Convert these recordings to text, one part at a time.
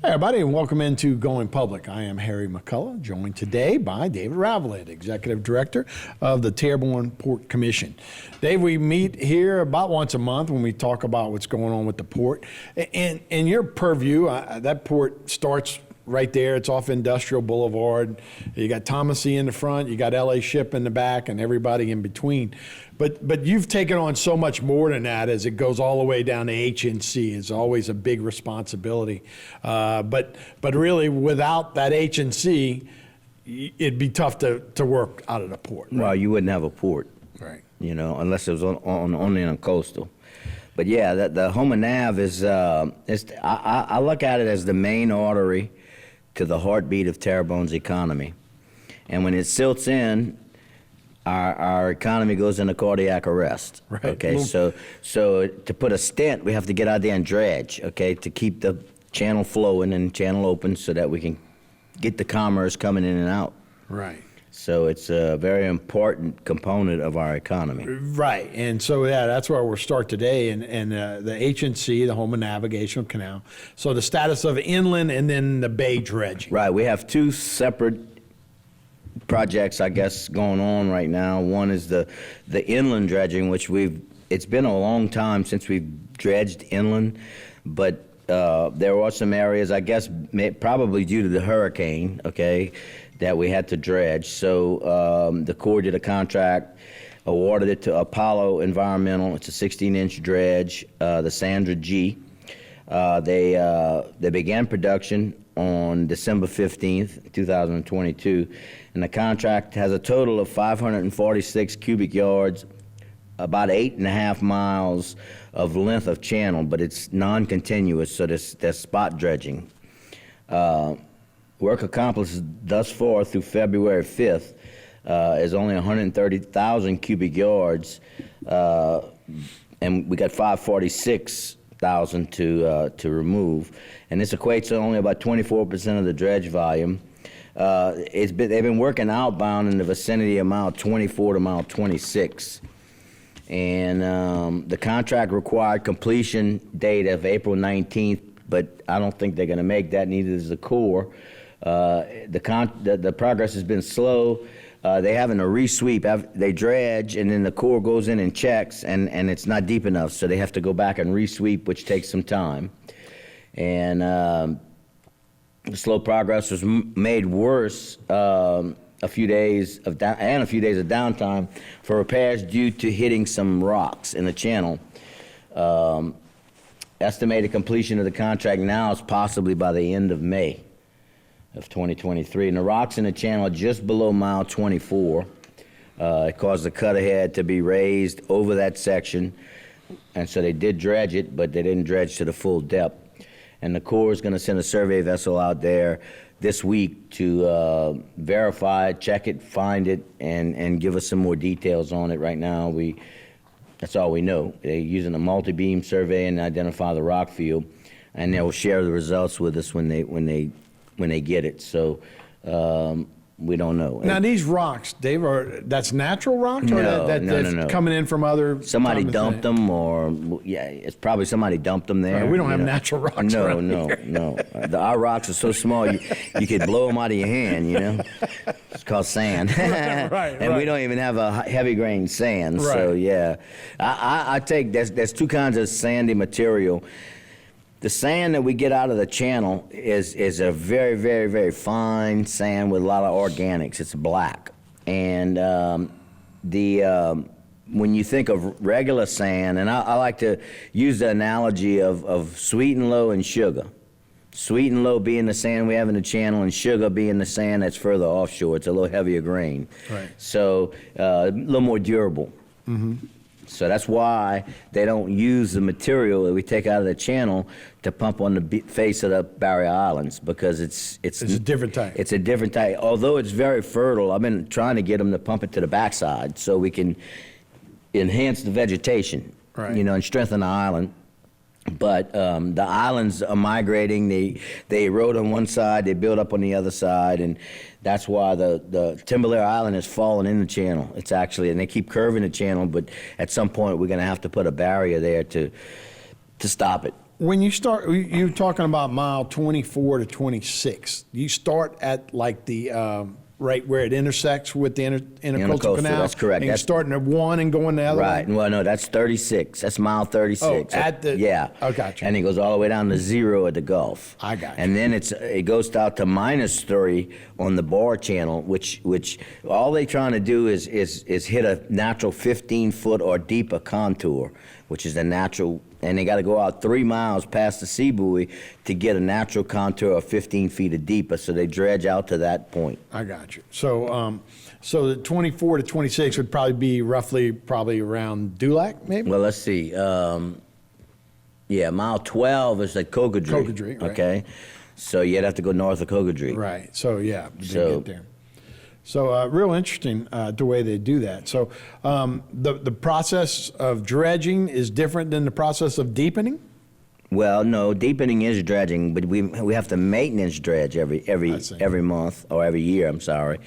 Hey everybody, and welcome into Going Public. I am Harry McCullough, joined today by David Ravelett, Executive Director of the Terrebonne Port Commission. Dave, we meet here about once a month when we talk about what's going on with the port. And in your purview, that port starts right there. It's off Industrial Boulevard. You got Thomasy in the front, you got LA Ship in the back, and everybody in between. But you've taken on so much more than that as it goes all the way down to HNC. It's always a big responsibility. But really, without that HNC, it'd be tough to work out of the port. Right? Well, you wouldn't have a port, Right. you know, unless it was only on coastal. But yeah, the Houma Nav is, I look at it as the main artery to the heartbeat of Terrebonne's economy. And when it silts in, our economy goes into cardiac arrest. Right. Okay, so to put a stent, we have to get out there and dredge, okay, to keep the channel flowing and channel open so that we can get the commerce coming in and out. Right. So it's a very important component of our economy. Right, and so yeah, that's where we'll start today, and the HNC, the Houma Navigational Canal. So the status of inland and then the bay dredging. Right, we have two separate projects, I guess, going on right now. One is the inland dredging, which it's been a long time since we've dredged inland, but there are some areas, I guess, probably due to the hurricane, okay, that we had to dredge. So the Corps did a contract, awarded it to Apollo Environmental. It's a 16-inch dredge, the Sandra G. They began production on December 15th, 2022, and the contract has a total of 546 cubic yards, about 8.5 miles of length of channel, but it's non-continuous, so there's spot dredging. Work accomplished thus far through February 5th is only 130,000 cubic yards, and we got 546,000 to remove, and this equates to only about 24% of the dredge volume. They've been working outbound in the vicinity of mile 24 to mile 26. And the contract required completion date of April 19th, but I don't think they're going to make that, neither does the Corps. The progress has been slow. They having a resweep. They dredge, and then the Corps goes in and checks, and it's not deep enough, so they have to go back and resweep, which takes some time. And slow progress was made worse a few days of downtime for repairs due to hitting some rocks in the channel. Estimated completion of the contract now is possibly by the end of May of 2023. And the rocks in the channel are just below mile 24. It caused the cut ahead to be raised over that section. And so they did dredge it, but they didn't dredge to the full depth. And the Corps is going to send a survey vessel out there this week to verify it, check it, find it, and give us some more details on it. Right now, that's all we know. They're using a multi-beam survey and identify the rock field, and they will share the results with us when they get it. So we don't know. Now these rocks, Dave, that's natural rocks, or No, that's no. coming in from other? Somebody dumped them, or yeah, it's probably somebody dumped them there. Right, we don't have natural rocks. No. Here. Our rocks are so small you could blow them out of your hand. You know, it's called sand. Right. And we don't even have a heavy grain sand. Right. So yeah, I take there's two kinds of sandy material. The sand that we get out of the channel is a very, very, very fine sand with a lot of organics. It's black. And when you think of regular sand, and I like to use the analogy of sweet and low and sugar. Sweet and low being the sand we have in the channel, and sugar being the sand that's further offshore. It's a little heavier grain. Right. So a little more durable. Mm-hmm. So that's why they don't use the material that we take out of the channel to pump on the face of the barrier islands, because it's a different type. It's a different type. Although it's very fertile, I've been trying to get them to pump it to the backside so we can enhance the vegetation, right, you know, and strengthen the island. But the islands are migrating. They erode on one side, they build up on the other side, and that's why the Timberlair Island is falling in the channel. It's actually, and they keep curving the channel, but at some point we're going to have to put a barrier there to stop it. when you start, you're talking about mile 24 to 26. You start at like the right where it intersects with the intercoastal canal. That's correct. And you're starting at one and going the other Right. way? Well, no, that's 36. That's mile 36. Oh, at the... Yeah. Oh, gotcha. And it goes all the way down to 0 at the Gulf. I got you. And then it goes out to -3 on the Bar Channel, which all they're trying to do is hit a natural 15-foot or deeper contour, which is a natural, and they got to go out 3 miles past the sea buoy to get a natural contour of 15 feet or deeper, so they dredge out to that point. I got you. So, so the 24 to 26 would probably be probably around Dulac, maybe? Well, let's see. Yeah, mile 12 is at Cocodrie. Cocodrie, right. Okay. So you'd have to go north of Cocodrie. Right. So, yeah, you So- get there. So, real interesting the way they do that. So, the process of dredging is different than the process of deepening? Well, no, deepening is dredging, but we have to maintenance dredge I see. every month or every year. I'm sorry,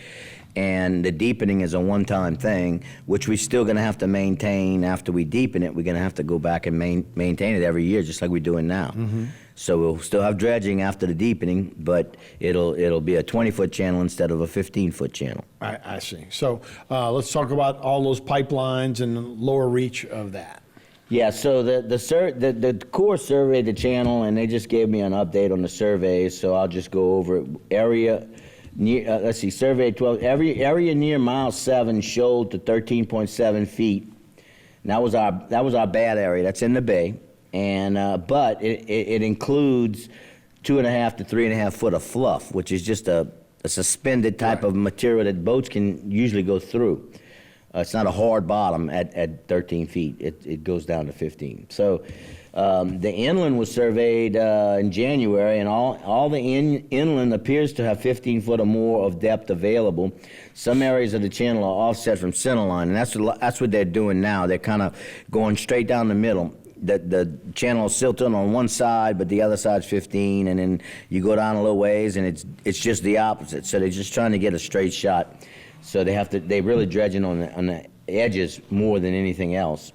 and the deepening is a one-time thing, which we're still going to have to maintain after we deepen it. We're going to have to go back and maintain it every year, just like we're doing now. Mm-hmm. So we'll still have dredging after the deepening, but it'll be a 20-foot channel instead of a 15-foot channel. I see. So, let's talk about all those pipelines and the lower reach of that. Yeah, so the Corps surveyed the channel, and they just gave me an update on the surveys, so I'll just go over it. Area near, let's see, survey 12, area near mile 7 showed to 13.7 feet. And that was our bad area. That's in the bay, and but it includes 2.5 to 3.5 foot of fluff, which is just a suspended type of material that boats can usually go through. It's not a hard bottom at 13 feet. It goes down to 15. So the inland was surveyed in January, and all the inland appears to have 15 foot or more of depth available. Some areas of the channel are offset from centerline, and that's what they're doing now. They're kind of going straight down the middle. The channel is silted on one side, but the other side's 15, and then you go down a little ways, and it's just the opposite. So they're just trying to get a straight shot. So they're really dredging on the edges more than anything else.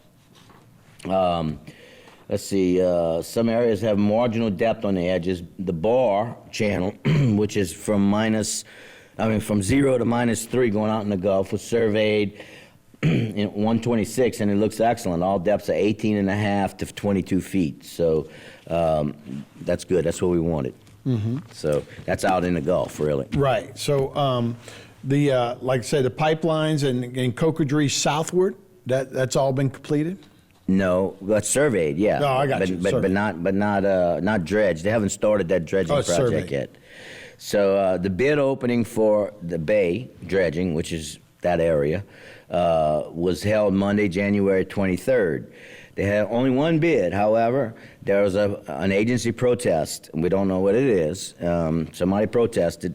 Let's see, some areas have marginal depth on the edges. The Bar Channel, which is from 0 to -3 going out in the Gulf, was surveyed in 126, and it looks excellent. All depths are 18.5 to 22 feet. So that's good. That's what we wanted. Mm-hmm. So that's out in the Gulf, really. Right. So, like I say, the pipelines and Cocodrie southward, that's all been completed? No, that's surveyed, yeah. No, I got you. But not dredged. They haven't started that dredging project surveyed. yet. So the bid opening for the bay dredging, which is that area, was held Monday, January 23rd. They had only one bid. However, there was an agency protest. We don't know what it is. Somebody protested,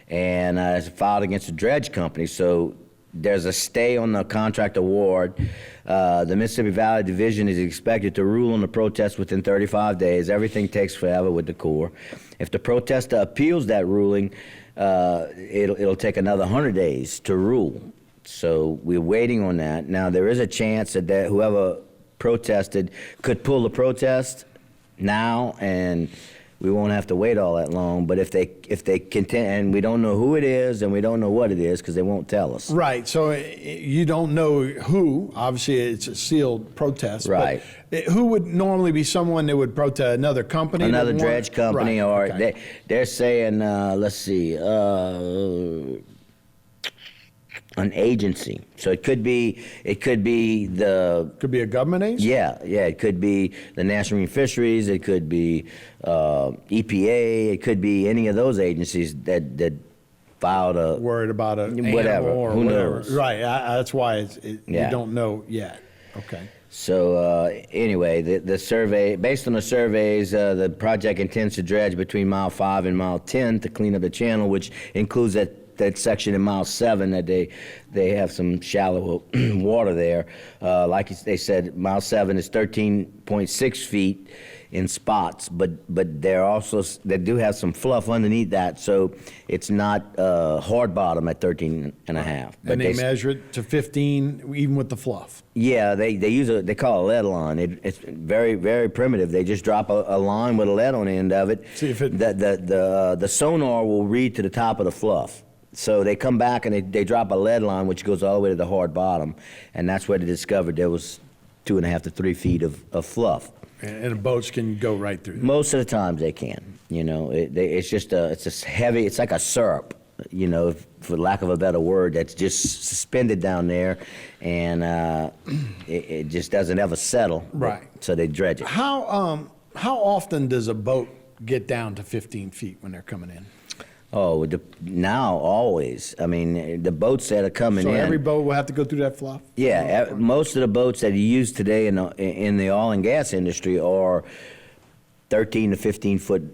and it's filed against the dredge company. So there's a stay on the contract award. The Mississippi Valley Division is expected to rule on the protest within 35 days. Everything takes forever with the Corps. If the protester appeals that ruling, it'll take another 100 days to rule. So we're waiting on that. Now, there is a chance that whoever protested could pull the protest now, and we won't have to wait all that long. But if they contend, and we don't know who it is, and we don't know what it is because they won't tell us. Right. So you don't know who. Obviously, it's a sealed protest. Right. But who would normally be someone that would protest? Another company? Another dredge company, right. or Okay. they're saying, let's see, an agency. So it could be the. Could be a government agency? Yeah, it could be the National Marine Fisheries, it could be EPA, it could be any of those agencies that filed a... Worried about a whatever, animal or who whatever. knows? Right, that's why you Yeah. don't know yet. Okay. So anyway, the survey, based on the surveys, the project intends to dredge between mile 5 and mile 10 to clean up the channel, which includes that section in mile 7 that they have some shallow water there. Like they said, mile 7 is 13.6 feet, in spots, but they do have some fluff underneath that, so it's not hard bottom at 13 and a half. And they measure it to 15 even with the fluff. Yeah, they call it a lead line. It's very, very primitive. They just drop a line with a lead on the end of it. See if it the sonar will read to the top of the fluff. So they come back and they drop a lead line, which goes all the way to the hard bottom, and that's where they discovered there was 2.5 to 3 feet of fluff. And the boats can go right through. Most of the times they can. You know, it's just heavy. It's like a syrup. You know, for lack of a better word, that's just suspended down there, and it just doesn't ever settle. Right. So they dredge it. How often does a boat get down to 15 feet when they're coming in? Oh, now always. I mean, the boats that are coming in. So every boat will have to go through that fluff? Yeah, most of the boats that you use today in the oil and gas industry are 13 to 15 foot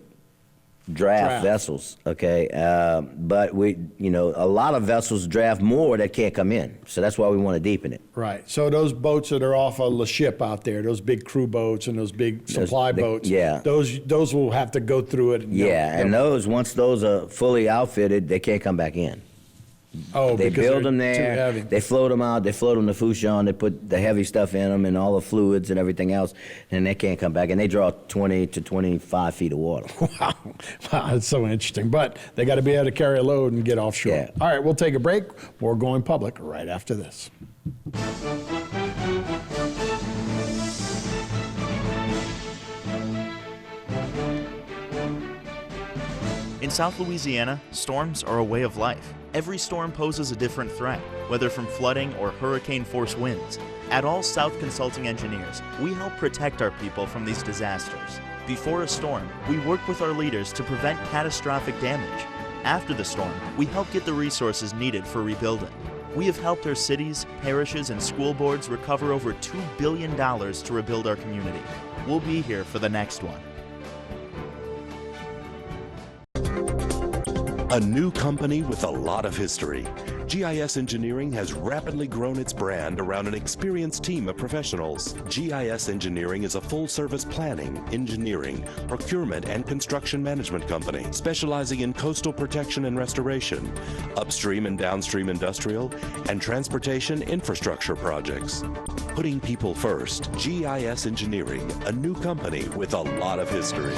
draft vessels. Okay, but a lot of vessels draft more that can't come in, so that's why we want to deepen it. Right. So those boats that are off of the ship out there, those big crew boats and those big supply boats, yeah, those will have to go through it. And once those are fully outfitted, they can't come back in. Oh, they because build them they're there. too heavy. They float them out. They float them to Fouchon. They put the heavy stuff in them and all the fluids and everything else, and they can't come back. And they draw 20 to 25 feet of water. Wow, that's so interesting. But they got to be able to carry a load and get offshore. Yeah. All right, we'll take a break. More Going Public right after this. In South Louisiana, storms are a way of life. Every storm poses a different threat, whether from flooding or hurricane-force winds. At All South Consulting Engineers, we help protect our people from these disasters. Before a storm, we work with our leaders to prevent catastrophic damage. After the storm, we help get the resources needed for rebuilding. We have helped our cities, parishes, and school boards recover over $2 billion to rebuild our community. We'll be here for the next one. A new company with a lot of history. GIS Engineering has rapidly grown its brand around an experienced team of professionals. GIS Engineering is a full-service planning, engineering, procurement, and construction management company specializing in coastal protection and restoration, upstream and downstream industrial, and transportation infrastructure projects. Putting people first, GIS Engineering, a new company with a lot of history.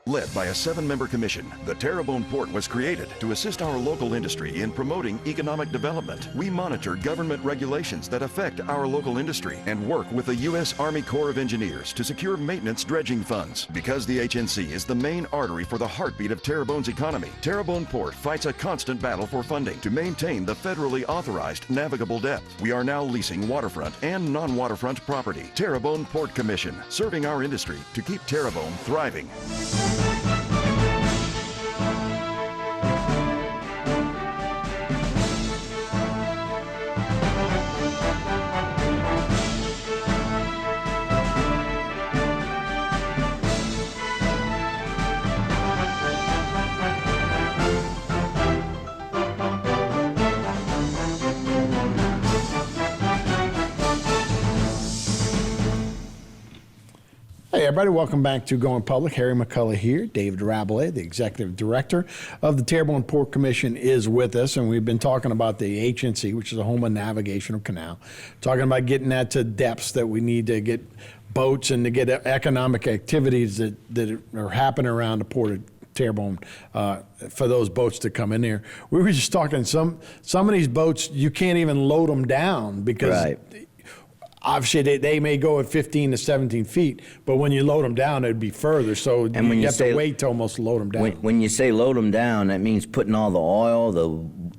Led by a 7-member commission, the Terrebonne Port was created to assist our local industry in promoting economic development. We monitor government regulations that affect our local industry and work with the U.S. Army Corps of Engineers to secure maintenance dredging funds. Because the HNC is the main artery for the heartbeat of Terrebonne's economy, Terrebonne Port fights a constant battle for funding to maintain the federally authorized navigable depth. We are now leasing waterfront and non-waterfront property. Terrebonne Port Commission, serving our industry to keep Terrebonne thriving. Hey everybody, welcome back to Going Public. Harry McCullough here. David Rabelais, the Executive Director of the Terrebonne Port Commission, is with us, and we've been talking about the HNC, which is a Houma Navigational Canal, talking about getting that to depths that we need to get boats and to get economic activities that are happening around the port of Terrebonne for those boats to come in there. We were just talking, some of these boats, you can't even load them down because Right. obviously they may go at 15 to 17 feet, but when you load them down, it'd be further. So when you you have say- to wait to almost load them down. When you say load them down, that means putting all the oil, the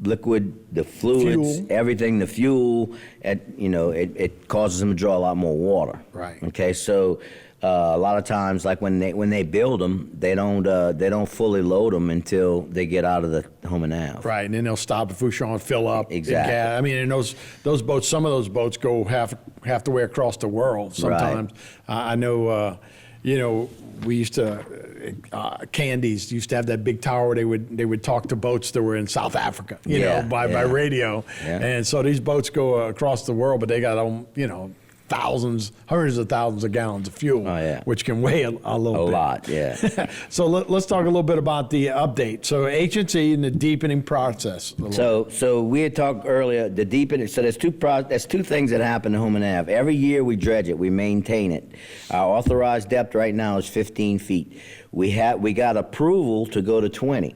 liquid, the fluids, Fuel. everything, the fuel. It causes them to draw a lot more water. Right. Okay, so a lot of times, like when they build them, they don't fully load them until they get out of the Houma Nav. Right, and then they'll stop at Fouchon and fill up. Exactly. I mean, and those boats, some of those boats go half the way across the world sometimes. I know, we used to, Candies used to have that big tower where they would talk to boats that were in South Africa, by radio. Yeah. And so these boats go across the world, but they got, hundreds of thousands of gallons of fuel, Oh, yeah. which can weigh a little A bit. lot, yeah. So let's talk a little bit about the update. So H&C and the deepening process. So we had talked earlier, the deepening, so there's two things that happen to Houma Ave. Every year we dredge it, we maintain it. Our authorized depth right now is 15 feet. We got approval to go to 20.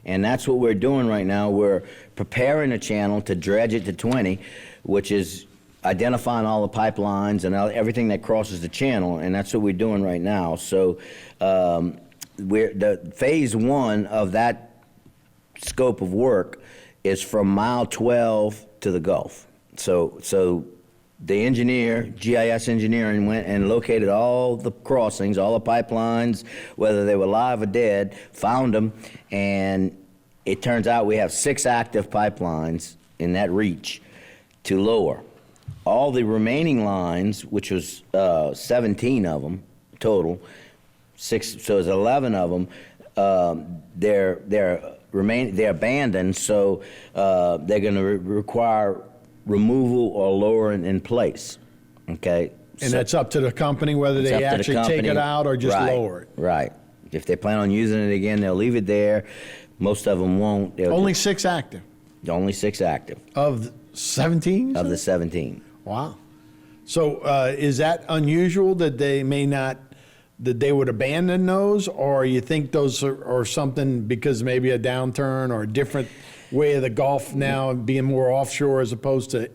And that's what we're doing right now. We're preparing a channel to dredge it to 20, which is identifying all the pipelines and everything that crosses the channel, and that's what we're doing right now. So the phase 1 of that scope of work is from mile 12 to the Gulf. So the engineer, GIS engineering, went and located all the crossings, all the pipelines, whether they were live or dead, found them, and it turns out we have 6 active pipelines in that reach to lower. All the remaining lines, which was 17 of them total, 6, so it's 11 of them, they're abandoned, so they're going to require removal or lowering in place. Okay. And that's up to the company whether they actually take it out or just lower it. Right. If they plan on using it again, they'll leave it there. Most of them won't. Only 6 active Only 6 active of 17? of the 17. Wow. So is that unusual that they that they would abandon those, or you think those are something because maybe a downturn or a different way of the Gulf now being more offshore as opposed to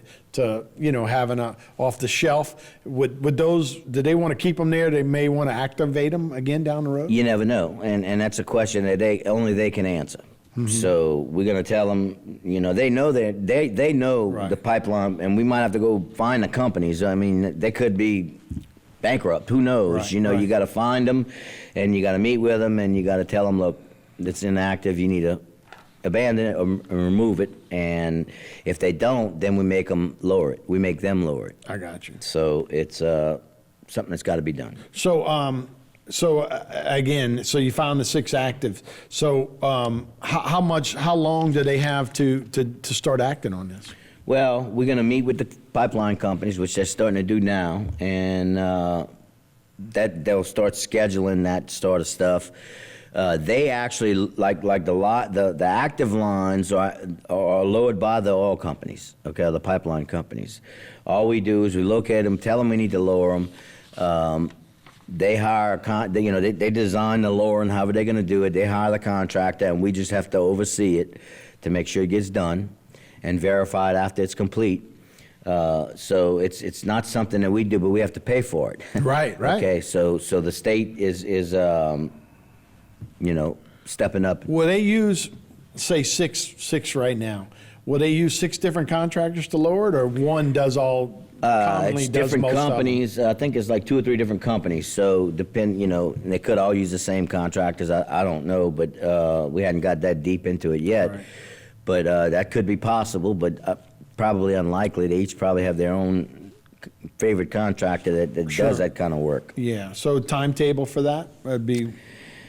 having a off the shelf? Would those, do they want to keep them there? They may want to activate them again down the road? You never know, and that's a question that only they can answer. Mm-hmm. So we're going to tell them, they know they know the pipeline, and we might have to go find the companies. I mean, they could be bankrupt. Who knows? Right, You got to find them, and you got to meet with them, and you got to tell them, look, it's inactive. You need to abandon it or remove it. And if they don't, then we make them lower it. We make them lower it. I got you. So it's something that's got to be done. So, again, so you found the 6 active. So how long do they have to start acting on this? Well, we're going to meet with the pipeline companies, which they're starting to do now, and that they'll start scheduling that sort of stuff. They actually, like the active lines are lowered by the oil companies, okay, the pipeline companies. All we do is we locate them, tell them we need to lower them. They hire, they design the lowering, however they're going to do it. They hire the contractor, and we just have to oversee it to make sure it gets done and verify it after it's complete. So it's not something that we do, but we have to pay for it. Right. Okay, so the state is stepping up. Will they use, say, six right now? Will they use 6 different contractors to lower it, or one does all? Commonly It's does different most companies. I think it's like 2 or 3 different companies. So they could all use the same contractors. I don't know, but we hadn't got that deep into it yet. Right. But that could be possible, but probably unlikely. They each probably have their own favorite contractor that does that kind of work. Yeah. So timetable for that would be.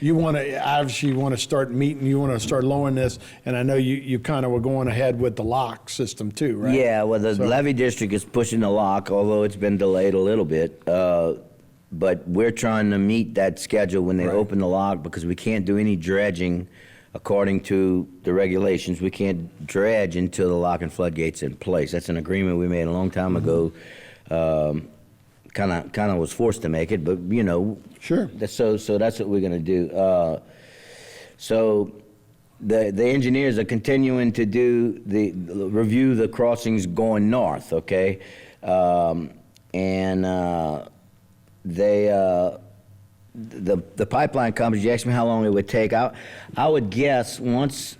You want to start meeting. You want to start lowering this, and I know you kind of were going ahead with the lock system too, right? Yeah. Well, the levee district is pushing the lock, although it's been delayed a little bit. But we're trying to meet that schedule when they open the lock, because we can't do any dredging. According to the regulations, we can't dredge until the lock and floodgates in place. That's an agreement we made a long time ago. Kind of was forced to make it, but Sure. So that's what we're going to do. So the engineers are continuing to do review the crossings going north. Okay, and they. The pipeline companies, you asked me how long it would take. I would guess once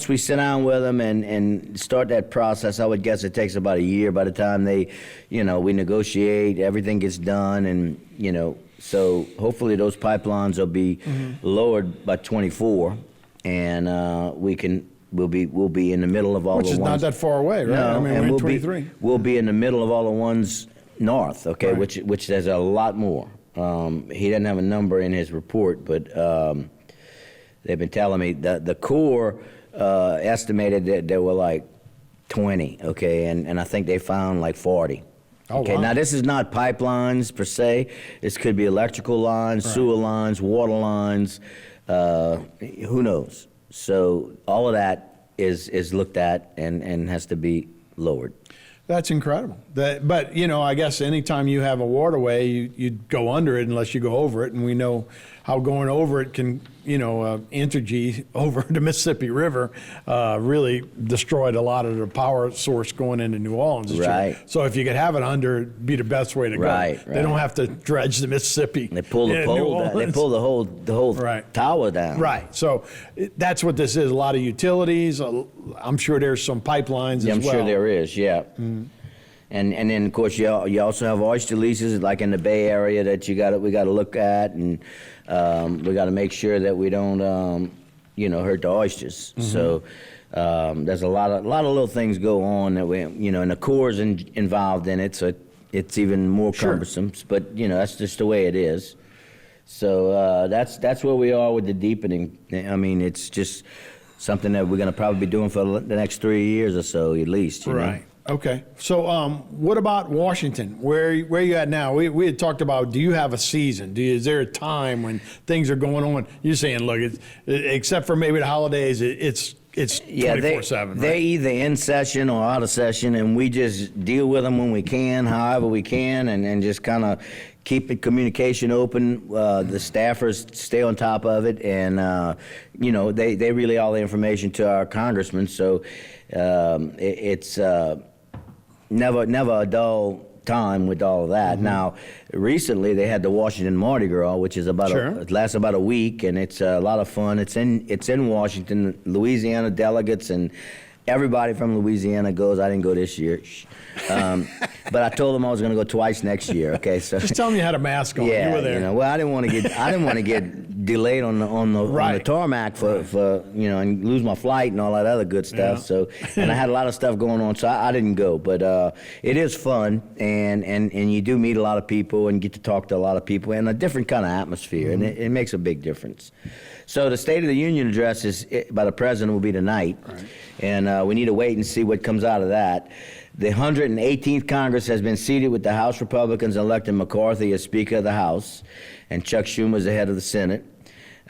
we sit down with them and start that process, I would guess it takes about a year by the time we negotiate, everything gets done, and so hopefully those pipelines will be lowered by 24, and we'll be in the middle of all the ones. Which is not that far away, right? No, I mean, and we're in 23. We'll be in the middle of all the ones north, okay, Right. which there's a lot more. He doesn't have a number in his report, but they've been telling me that the Corps estimated that there were like 20, okay, and I think they found like 40. Oh, Okay, wow. now this is not pipelines per se. This could be electrical lines, sewer lines, water lines, who knows? So all of that is looked at and has to be lowered. That's incredible. But, you know, I guess anytime you have a waterway, you go under it unless you go over it. And we know how going over it can, you know, Entergy over the Mississippi River really destroyed a lot of the power source going into New Orleans. this year. Right. So if you could have it under, it'd be the best way to go. Right, They don't have to dredge the Mississippi. They pull the in New pole down. They Orleans. pull the whole Right. tower down. Right. So that's what this is. A lot of utilities. I'm sure there's some pipelines Yeah, as I'm well. sure there is, yeah. And then of course you also have oyster leases like in the Bay Area that we got to look at, and we got to make sure that we don't you know, hurt the oysters. So there's a lot of little things go on that we, you know, and the Corps involved in it, so it's even more cumbersome. But you know, that's just the way it is. So that's where we are with the deepening. I mean, it's just something that we're going to probably be doing for the next 3 years or so at least. You know? Right. Okay. So, what about Washington? Where you at now? We had talked about. Do you have a season? Is there a time when things are going on? You're saying, look, except for maybe the holidays, it's 24/7. They're Right? either in session or out of session, and we just deal with them when we can, however we can, and just kind of keep the communication open. The staffers stay on top of it, and you know, they relay all the information to our congressman. So it's never a dull time with all of that. Now, recently they had the Washington Mardi Gras, which is it lasts about a week, and it's a lot of fun. It's in Washington. Louisiana delegates and everybody from Louisiana goes. I didn't go this year, but I told them I was going to go twice next year. Okay, so Just tell me you had a mask on. yeah, You were there. you know, well, I didn't want to get delayed on the tarmac for you know, and lose my flight and all that other good stuff. Yeah. So, and I had a lot of stuff going on, so I didn't go. But it is fun, and you do meet a lot of people and get to talk to a lot of people, and a different kind of atmosphere, and it makes a big difference. So the State of the Union address by the president will be tonight, and we need to wait and see what comes out of that. The 118th Congress has been seated with the House Republicans electing McCarthy as Speaker of the House, and Chuck Schumer as the head of the Senate.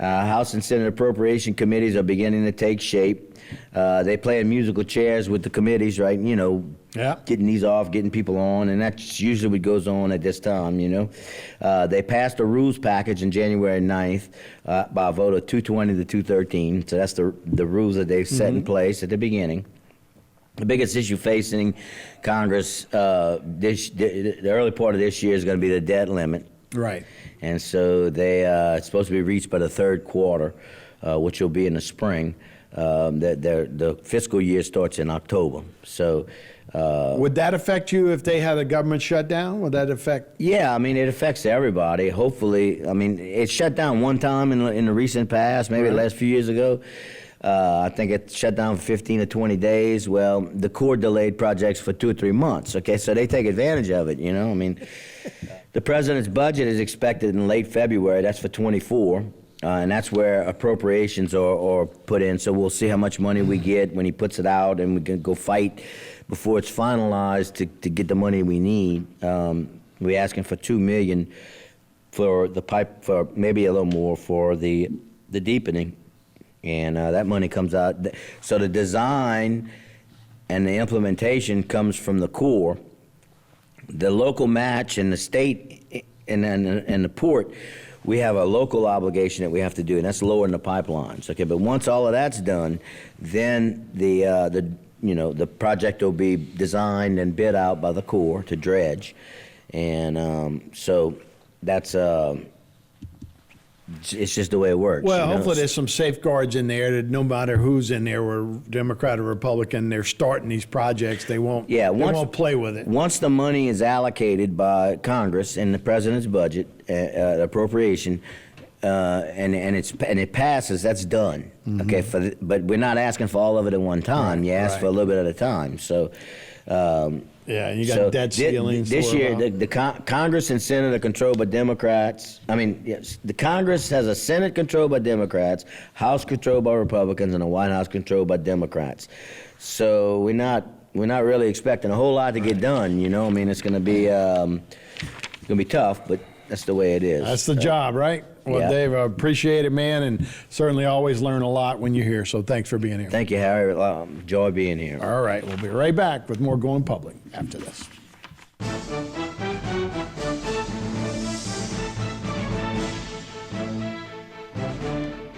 House and Senate appropriation committees are beginning to take shape. They play in musical chairs with the committees, right? You know, getting these off, getting people on, and that's usually what goes on at this time, you know. They passed a rules package on January 9th by a vote of 220 to 213. So that's the rules that they've set in place at the beginning. The biggest issue facing Congress the early part of this year is going to be the debt limit. Right. And so it's supposed to be reached by the third quarter, which will be in the spring. The fiscal year starts in October. So would that affect you if they had a government shutdown? Would that affect? Yeah, I mean, it affects everybody. Hopefully, I mean, it shut down one time in the recent past, maybe the last few years ago. I think it shut down for 15 to 20 days. Well, the Corps delayed projects for 2 or 3 months. Okay, so they take advantage of it, you know. I mean, the president's budget is expected in late February. That's for 24. And that's where appropriations are put in. So we'll see how much money we get when he puts it out, and we can go fight before it's finalized to get the money we need. We're asking for $2 million for the pipe, for maybe a little more for the deepening, and that money comes out. So the design and the implementation comes from the Corps. The local match and the state and the port, we have a local obligation that we have to do, and that's lowering the pipelines. Okay, but once all of that's done, then the project will be designed and bid out by the Corps to dredge, and so that's it's just the way it works. Well, you know? hopefully there's some safeguards in there that no matter who's in there, whether Democrat or Republican, they're starting these projects. They won't. Yeah, they won't play with it. Once the money is allocated by Congress in the president's budget appropriation, and it passes, that's done. Okay, but we're not asking for all of it at one time. Right, you ask for a little bit at a time. So. Yeah, and you got debt ceilings. This year, the Congress and Senate are controlled by Democrats. I mean, yes, the Congress has a Senate controlled by Democrats, House controlled by Republicans, and a White House controlled by Democrats. So we're not we're not really expecting a whole lot to get done, you know? I mean, it's gonna be tough, but that's the way it is. That's the job, right? Well, Yeah. Dave, I appreciate it, man, and certainly always learn a lot when you're here, so thanks for being here. Thank you, Harry. Enjoy being here. All right, we'll be right back with more Going Public after this.